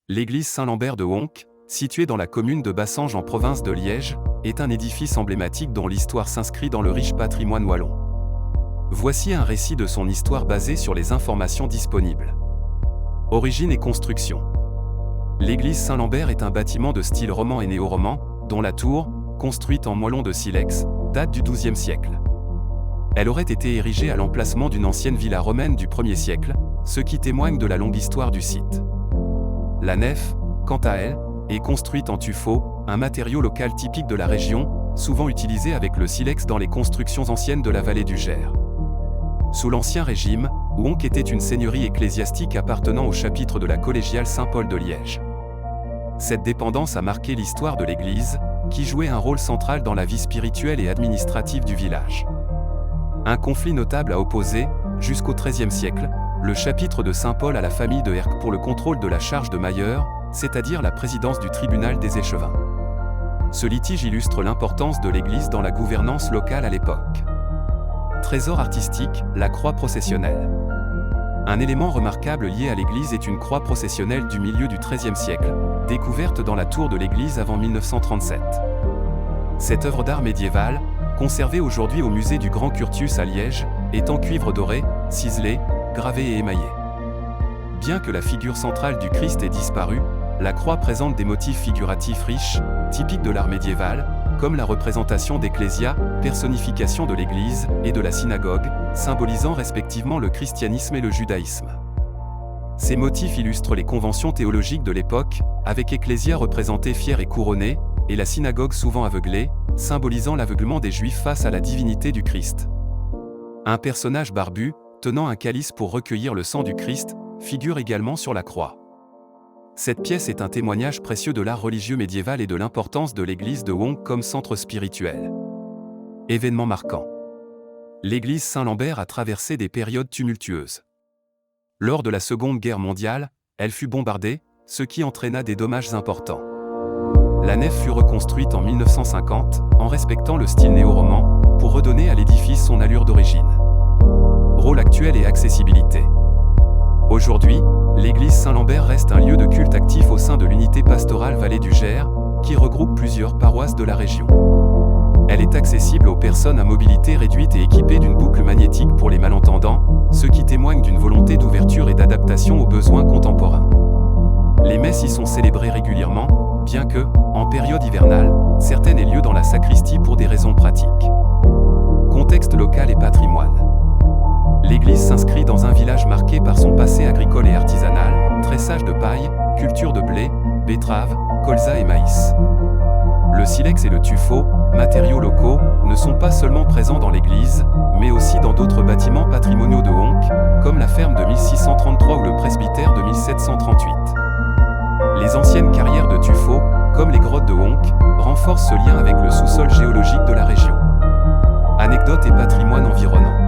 L'église Saint-Lambert de Honck, située dans la commune de Bassange en province de Liège, est un édifice emblématique dont l'histoire s'inscrit dans le riche patrimoine wallon. Voici un récit de son histoire basé sur les informations disponibles. Origine et construction. L'église Saint-Lambert est un bâtiment de style roman et néo-roman, dont la tour, construite en moellon de silex, date du XIIe siècle. Elle aurait été érigée à l'emplacement d'une ancienne villa romaine du 1er siècle, ce qui témoigne de la longue histoire du site. La nef, quant à elle, est construite en tuffeau, un matériau local typique de la région, souvent utilisé avec le silex dans les constructions anciennes de la vallée du Gers. Sous l'Ancien Régime, Honck était une seigneurie ecclésiastique appartenant au chapitre de la collégiale Saint-Paul de Liège. Cette dépendance a marqué l'histoire de l'église, qui jouait un rôle central dans la vie spirituelle et administrative du village. Un conflit notable a opposé, jusqu'au XIIIe siècle, le chapitre de Saint-Paul à la famille de Herck pour le contrôle de la charge de mailleur, c'est-à-dire la présidence du tribunal des échevins. Ce litige illustre l'importance de l'église dans la gouvernance locale à l'époque. Trésor artistique, la croix processionnelle. Un élément remarquable lié à l'église est une croix processionnelle du milieu du XIIIe siècle, découverte dans la tour de l'église avant 1937. Cette œuvre d'art médiévale, conservée aujourd'hui au musée du Grand Curtius à Liège, est en cuivre doré, ciselé, gravé et émaillé. Bien que la figure centrale du Christ ait disparu, la croix présente des motifs figuratifs riches, typiques de l'art médiéval, comme la représentation d'Ecclésia, personnification de l'Église, et de la synagogue, symbolisant respectivement le christianisme et le judaïsme. Ces motifs illustrent les conventions théologiques de l'époque, avec Ecclésia représentée fière et couronnée, et la synagogue souvent aveuglée, symbolisant l'aveuglement des Juifs face à la divinité du Christ. Un personnage barbu, tenant un calice pour recueillir le sang du Christ, figure également sur la croix. Cette pièce est un témoignage précieux de l'art religieux médiéval et de l'importance de l'église de Honck comme centre spirituel. Événement marquant. L'église Saint-Lambert a traversé des périodes tumultueuses. Lors de la Seconde Guerre mondiale, elle fut bombardée, ce qui entraîna des dommages importants. La nef fut reconstruite en 1950, en respectant le style néo-roman, pour redonner à l'édifice son allure d'origine. Rôle actuel et accessibilité. Aujourd'hui, l'église Saint-Lambert reste un lieu de culte actif au sein de l'unité pastorale Vallée du Gers, qui regroupe plusieurs paroisses de la région. Elle est accessible aux personnes à mobilité réduite et équipée d'une boucle magnétique pour les malentendants, ce qui témoigne d'une volonté d'ouverture et d'adaptation aux besoins contemporains. Les messes y sont célébrées régulièrement, bien que, en période hivernale, certaines aient lieu dans la sacristie pour des raisons pratiques. Contexte local et patrimoine. L'église s'inscrit dans un village marqué par son passé agricole et artisanal, tressage de paille, culture de blé, betterave, colza et maïs. Le silex et le tuffeau, matériaux locaux, ne sont pas seulement présents dans l'église, mais aussi dans d'autres bâtiments patrimoniaux de Honck, comme la ferme de 1633 ou le presbytère de 1738. Les anciennes carrières de tuffeau, comme les grottes de Honck, renforcent ce lien avec le sous-sol géologique de la région. Anecdotes et patrimoine environnant.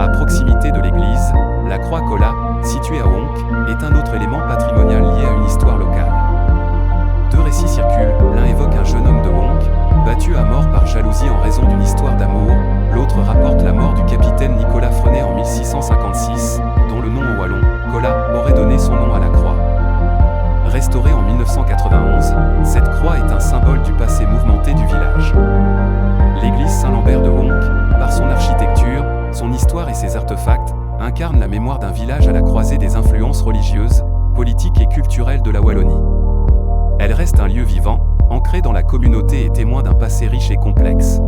À proximité de l'église, la croix Colas, située à Honck, est un autre élément patrimonial lié à une histoire locale. Deux récits circulent, l'un évoque un jeune homme de Honck, battu à mort par jalousie en raison d'une histoire d'amour, l'autre rapporte la mort du capitaine Nicolas Frenet en 1656, dont le nom au wallon, Colas, aurait donné son nom à la croix. Restaurée en 1991, cette croix est un symbole du passé mouvementé du village. L'église Saint-Lambert de Honck, par son architecture, son histoire et ses artefacts, incarne la mémoire d'un village à la croisée des influences religieuses, politiques et culturelles de la Wallonie. Elle reste un lieu vivant, ancré dans la communauté et témoin d'un passé riche et complexe.